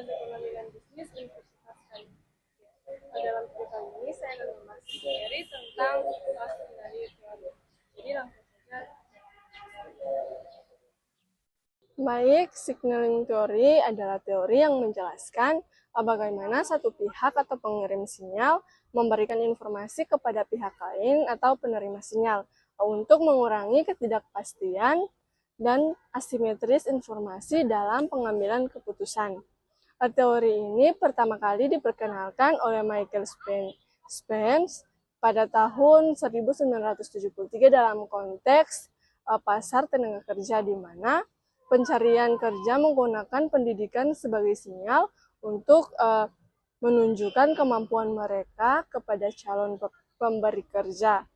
Fakultas Ekonomi dan Bisnis Universitas Kayu. Dalam video kali ini saya akan membahas materi tentang signal teori. Jadi langsung saja. Baik, signaling teori adalah teori yang menjelaskan bagaimana satu pihak atau pengirim sinyal memberikan informasi kepada pihak lain atau penerima sinyal untuk mengurangi ketidakpastian dan asimetris informasi dalam pengambilan keputusan. Teori ini pertama kali diperkenalkan oleh Michael Spence pada tahun 1973 dalam konteks pasar tenaga kerja, di mana pencarian kerja menggunakan pendidikan sebagai sinyal untuk menunjukkan kemampuan mereka kepada calon pemberi kerja.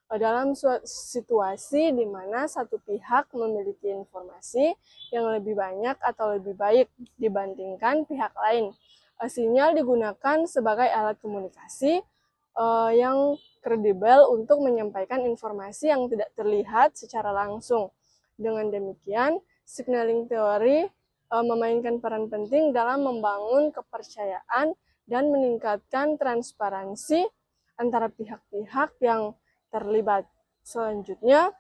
Dalam situasi di mana satu pihak memiliki informasi yang lebih banyak atau lebih baik dibandingkan pihak lain, sinyal digunakan sebagai alat komunikasi yang kredibel untuk menyampaikan informasi yang tidak terlihat secara langsung. Dengan demikian, signaling teori memainkan peran penting dalam membangun kepercayaan dan meningkatkan transparansi antara pihak-pihak yang terlibat. Selanjutnya,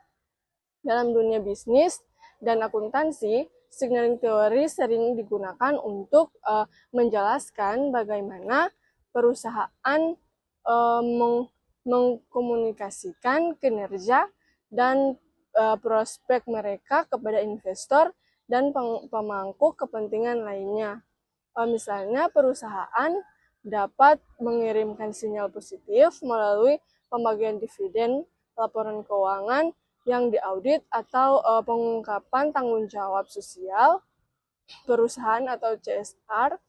dalam dunia bisnis dan akuntansi, signaling teori sering digunakan untuk menjelaskan bagaimana perusahaan mengkomunikasikan kinerja dan prospek mereka kepada investor dan pemangku kepentingan lainnya. Misalnya, perusahaan dapat mengirimkan sinyal positif melalui pembagian dividen, laporan keuangan yang diaudit, atau pengungkapan tanggung jawab sosial perusahaan atau CSR.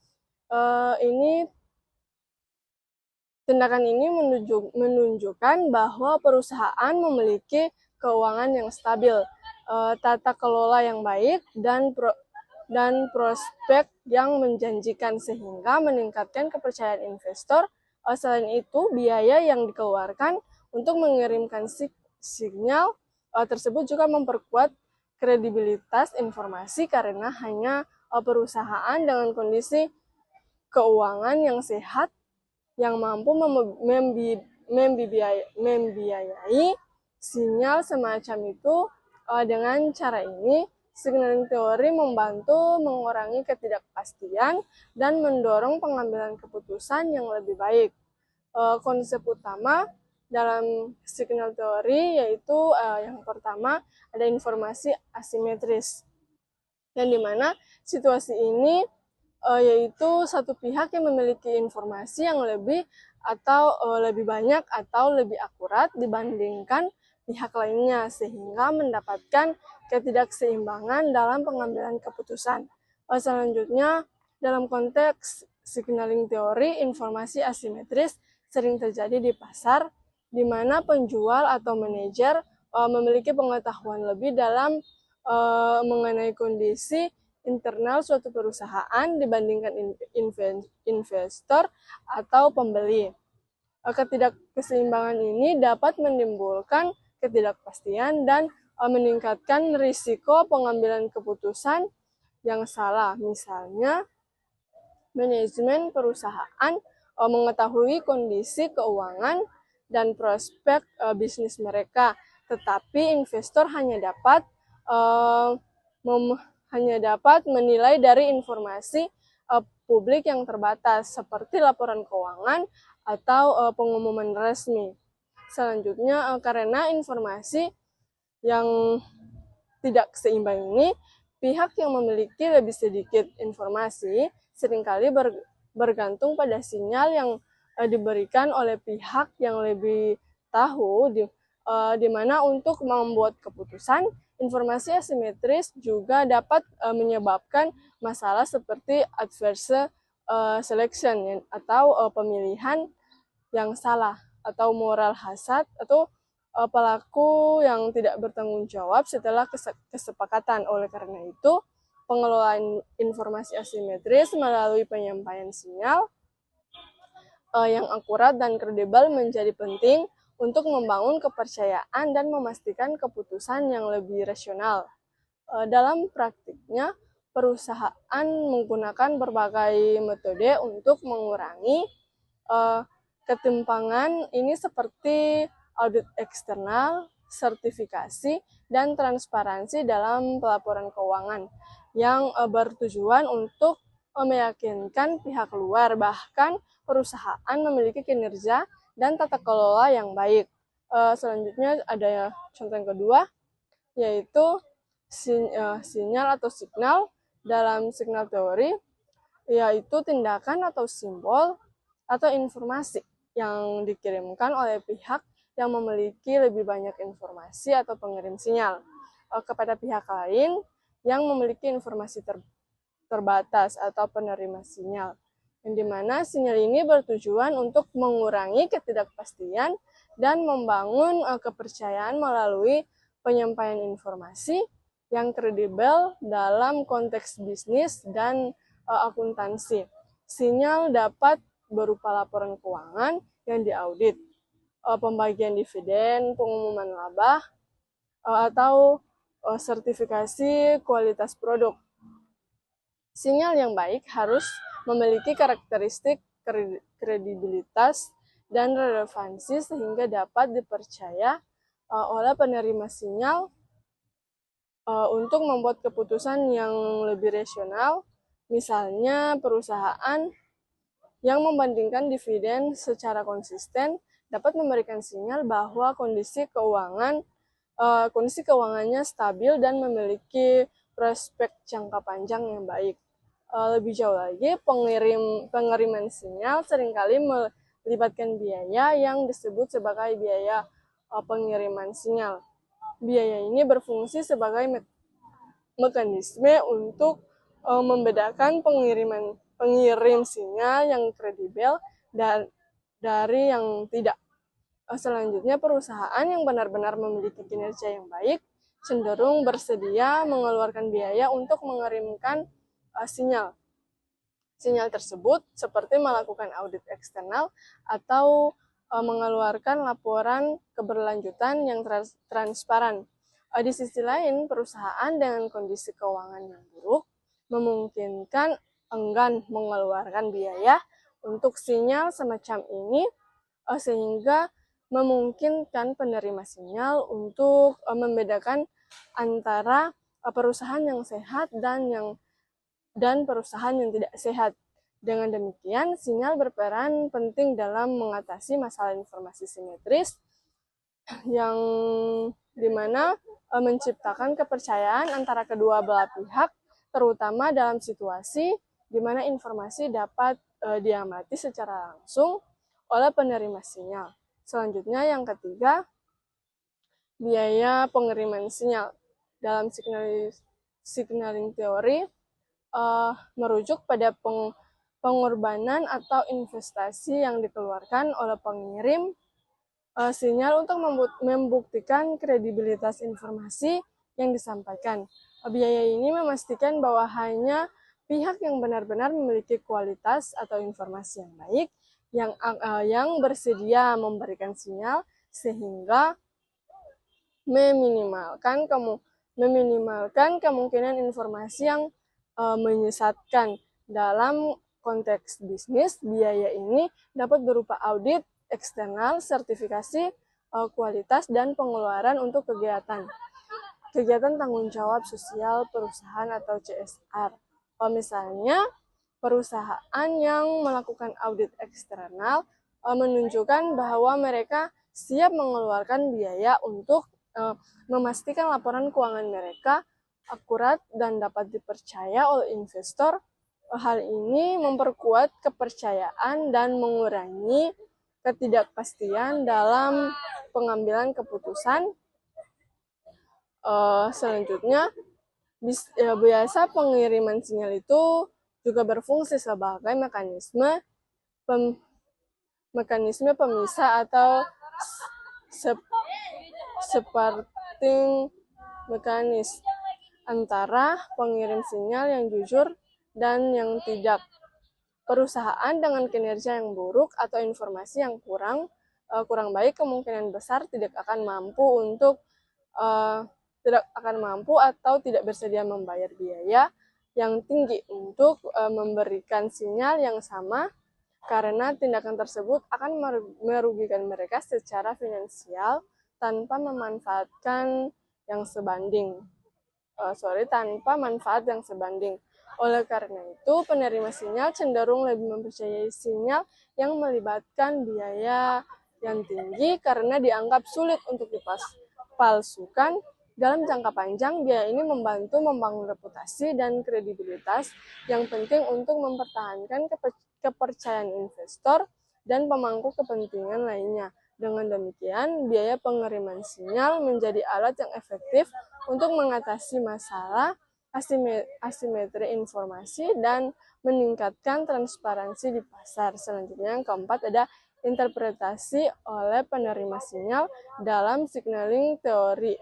Tindakan ini menunjukkan bahwa perusahaan memiliki keuangan yang stabil, tata kelola yang baik, dan prospek yang menjanjikan, sehingga meningkatkan kepercayaan investor. Selain itu, biaya yang dikeluarkan untuk mengirimkan sinyal tersebut juga memperkuat kredibilitas informasi, karena hanya perusahaan dengan kondisi keuangan yang sehat yang mampu membiayai sinyal semacam itu. Dengan cara ini, signaling teori membantu mengurangi ketidakpastian dan mendorong pengambilan keputusan yang lebih baik. Konsep utama dalam signal teori yaitu yang pertama ada informasi asimetris, yang dimana situasi ini yaitu satu pihak yang memiliki informasi yang lebih banyak atau lebih akurat dibandingkan pihak lainnya, sehingga mendapatkan ketidakseimbangan dalam pengambilan keputusan. Selanjutnya, dalam konteks signaling teori, informasi asimetris sering terjadi di pasar, di mana penjual atau manajer memiliki pengetahuan lebih dalam mengenai kondisi internal suatu perusahaan dibandingkan investor atau pembeli. Ketidakseimbangan ini dapat menimbulkan ketidakpastian dan meningkatkan risiko pengambilan keputusan yang salah. Misalnya, manajemen perusahaan mengetahui kondisi keuangan dan prospek bisnis mereka, tetapi investor hanya dapat menilai dari informasi publik yang terbatas, seperti laporan keuangan atau pengumuman resmi. Selanjutnya, karena informasi yang tidak seimbang ini, pihak yang memiliki lebih sedikit informasi seringkali bergantung pada sinyal yang diberikan oleh pihak yang lebih tahu, di mana untuk membuat keputusan. Informasi asimetris juga dapat menyebabkan masalah seperti adverse selection atau pemilihan yang salah, atau moral hazard, atau pelaku yang tidak bertanggung jawab setelah kesepakatan. Oleh karena itu, pengelolaan informasi asimetris melalui penyampaian sinyal yang akurat dan kredibel menjadi penting untuk membangun kepercayaan dan memastikan keputusan yang lebih rasional. Dalam praktiknya, perusahaan menggunakan berbagai metode untuk mengurangi ketimpangan ini seperti audit eksternal, sertifikasi, dan transparansi dalam pelaporan keuangan yang bertujuan untuk meyakinkan pihak luar bahkan perusahaan memiliki kinerja dan tata kelola yang baik. Selanjutnya ada contoh yang kedua, yaitu sinyal atau signal. Dalam signal teori, yaitu tindakan atau simbol atau informasi yang dikirimkan oleh pihak yang memiliki lebih banyak informasi atau pengirim sinyal kepada pihak lain yang memiliki informasi terbatas atau penerima sinyal. Yang dimana sinyal ini bertujuan untuk mengurangi ketidakpastian dan membangun kepercayaan melalui penyampaian informasi yang kredibel dalam konteks bisnis dan akuntansi. Sinyal dapat berupa laporan keuangan yang diaudit, pembagian dividen, pengumuman laba, atau sertifikasi kualitas produk. Sinyal yang baik harus memiliki karakteristik kredibilitas dan relevansi sehingga dapat dipercaya oleh penerima sinyal untuk membuat keputusan yang lebih rasional. Misalnya perusahaan yang membandingkan dividen secara konsisten dapat memberikan sinyal bahwa kondisi keuangannya stabil dan memiliki prospek jangka panjang yang baik. Lebih jauh lagi, pengiriman sinyal seringkali melibatkan biaya yang disebut sebagai biaya pengiriman sinyal. Biaya ini berfungsi sebagai mekanisme untuk membedakan pengirim sinyal yang kredibel dari yang tidak. Selanjutnya, perusahaan yang benar-benar memiliki kinerja yang baik cenderung bersedia mengeluarkan biaya untuk mengirimkan sinyal. Sinyal tersebut seperti melakukan audit eksternal atau mengeluarkan laporan keberlanjutan yang transparan. Di sisi lain, perusahaan dengan kondisi keuangan yang buruk memungkinkan enggan mengeluarkan biaya untuk sinyal semacam ini, sehingga memungkinkan penerima sinyal untuk membedakan antara perusahaan yang sehat dan perusahaan yang tidak sehat. Dengan demikian, sinyal berperan penting dalam mengatasi masalah informasi simetris yang dimana menciptakan kepercayaan antara kedua belah pihak, terutama dalam situasi di mana informasi dapat diamati secara langsung oleh penerima sinyal. Selanjutnya yang ketiga, biaya pengiriman sinyal. Dalam signaling teori merujuk pada pengorbanan atau investasi yang dikeluarkan oleh pengirim sinyal untuk membuktikan kredibilitas informasi yang disampaikan. Biaya ini memastikan bahwa hanya pihak yang benar-benar memiliki kualitas atau informasi yang baik yang bersedia memberikan sinyal, sehingga meminimalkan kemungkinan informasi yang menyesatkan. Dalam konteks bisnis, biaya ini dapat berupa audit eksternal, sertifikasi kualitas, dan pengeluaran untuk kegiatan tanggung jawab sosial perusahaan atau CSR. Misalnya, perusahaan yang melakukan audit eksternal menunjukkan bahwa mereka siap mengeluarkan biaya untuk memastikan laporan keuangan mereka akurat dan dapat dipercaya oleh investor. Hal ini memperkuat kepercayaan dan mengurangi ketidakpastian dalam pengambilan keputusan. Selanjutnya, biasa pengiriman sinyal itu juga berfungsi sebagai mekanisme pemisah atau supporting mekanisme antara pengirim sinyal yang jujur dan yang tidak. Perusahaan dengan kinerja yang buruk atau informasi yang kurang baik kemungkinan besar tidak akan mampu atau tidak bersedia membayar biaya yang tinggi untuk memberikan sinyal yang sama, karena tindakan tersebut akan merugikan mereka secara finansial tanpa memanfaatkan yang sebanding. Tanpa manfaat yang sebanding. Oleh karena itu, penerima sinyal cenderung lebih mempercayai sinyal yang melibatkan biaya yang tinggi karena dianggap sulit untuk dipalsukan. Dalam jangka panjang, biaya ini membantu membangun reputasi dan kredibilitas yang penting untuk mempertahankan kepercayaan investor dan pemangku kepentingan lainnya. Dengan demikian, biaya pengiriman sinyal menjadi alat yang efektif untuk mengatasi masalah asimetri informasi dan meningkatkan transparansi di pasar. Selanjutnya, yang keempat ada interpretasi oleh penerima sinyal dalam signaling teori,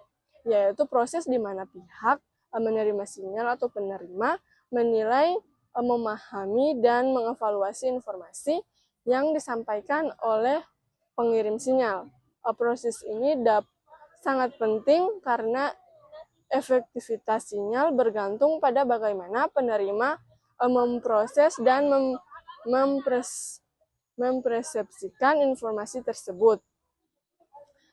yaitu proses di mana pihak menerima sinyal atau penerima menilai, memahami, dan mengevaluasi informasi yang disampaikan oleh pengirim sinyal. Proses ini sangat penting karena efektivitas sinyal bergantung pada bagaimana penerima memproses dan mempersepsikan informasi tersebut.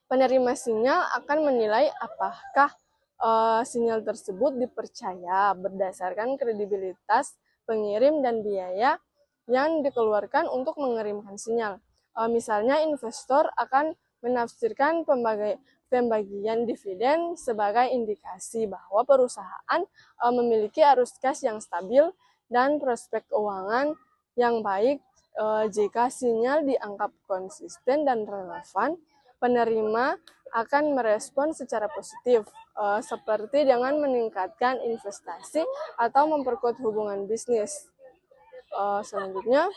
Penerima sinyal akan menilai apakah sinyal tersebut dipercaya berdasarkan kredibilitas pengirim dan biaya yang dikeluarkan untuk mengirimkan sinyal. Misalnya, investor akan menafsirkan pembagian dividen sebagai indikasi bahwa perusahaan memiliki arus kas yang stabil dan prospek keuangan yang baik. Jika sinyal dianggap konsisten dan relevan, penerima akan merespon secara positif, seperti dengan meningkatkan investasi atau memperkuat hubungan bisnis. Selanjutnya,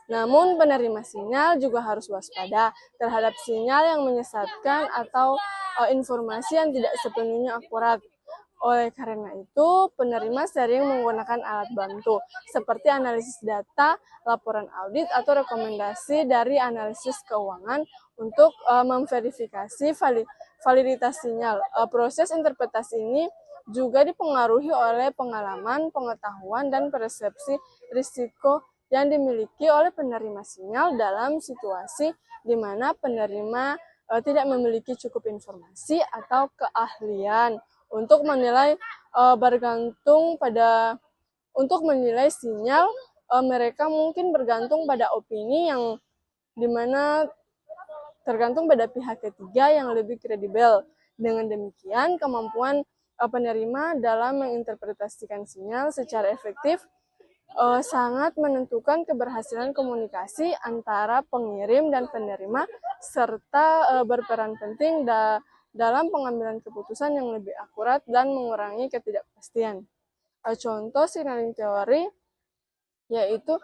namun penerima sinyal juga harus waspada terhadap sinyal yang menyesatkan atau informasi yang tidak sepenuhnya akurat. Oleh karena itu, penerima sering menggunakan alat bantu seperti analisis data, laporan audit, atau rekomendasi dari analisis keuangan untuk memverifikasi validitas sinyal. Proses interpretasi ini juga dipengaruhi oleh pengalaman, pengetahuan, dan persepsi risiko yang dimiliki oleh penerima sinyal dalam situasi di mana penerima tidak memiliki cukup informasi atau keahlian untuk menilai untuk menilai sinyal. Mereka mungkin bergantung pada opini yang dimana tergantung pada pihak ketiga yang lebih kredibel. Dengan demikian, kemampuan penerima dalam menginterpretasikan sinyal secara efektif sangat menentukan keberhasilan komunikasi antara pengirim dan penerima, serta berperan penting dalam pengambilan keputusan yang lebih akurat dan mengurangi ketidakpastian. Contoh signaling teori yaitu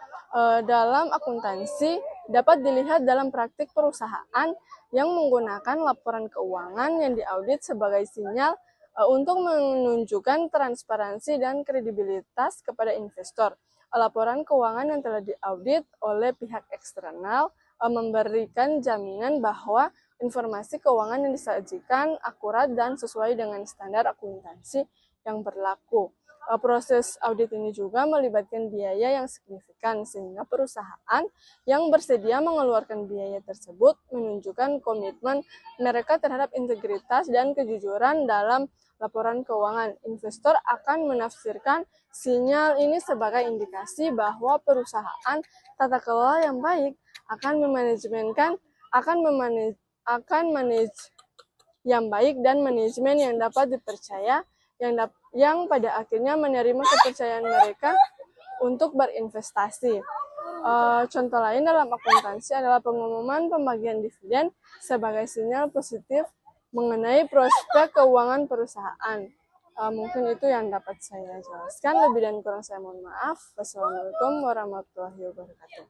dalam akuntansi dapat dilihat dalam praktik perusahaan yang menggunakan laporan keuangan yang diaudit sebagai sinyal untuk menunjukkan transparansi dan kredibilitas kepada investor. Laporan keuangan yang telah diaudit oleh pihak eksternal memberikan jaminan bahwa informasi keuangan yang disajikan akurat dan sesuai dengan standar akuntansi yang berlaku. Proses audit ini juga melibatkan biaya yang signifikan, sehingga perusahaan yang bersedia mengeluarkan biaya tersebut menunjukkan komitmen mereka terhadap integritas dan kejujuran dalam laporan keuangan. Investor akan menafsirkan sinyal ini sebagai indikasi bahwa perusahaan tata kelola yang baik akan manage yang baik dan manajemen yang dapat dipercaya, yang pada akhirnya menerima kepercayaan mereka untuk berinvestasi. Contoh lain dalam akuntansi adalah pengumuman pembagian dividen sebagai sinyal positif mengenai prospek keuangan perusahaan. Mungkin itu yang dapat saya jelaskan. Lebih dan kurang saya mohon maaf. Wassalamualaikum warahmatullahi wabarakatuh.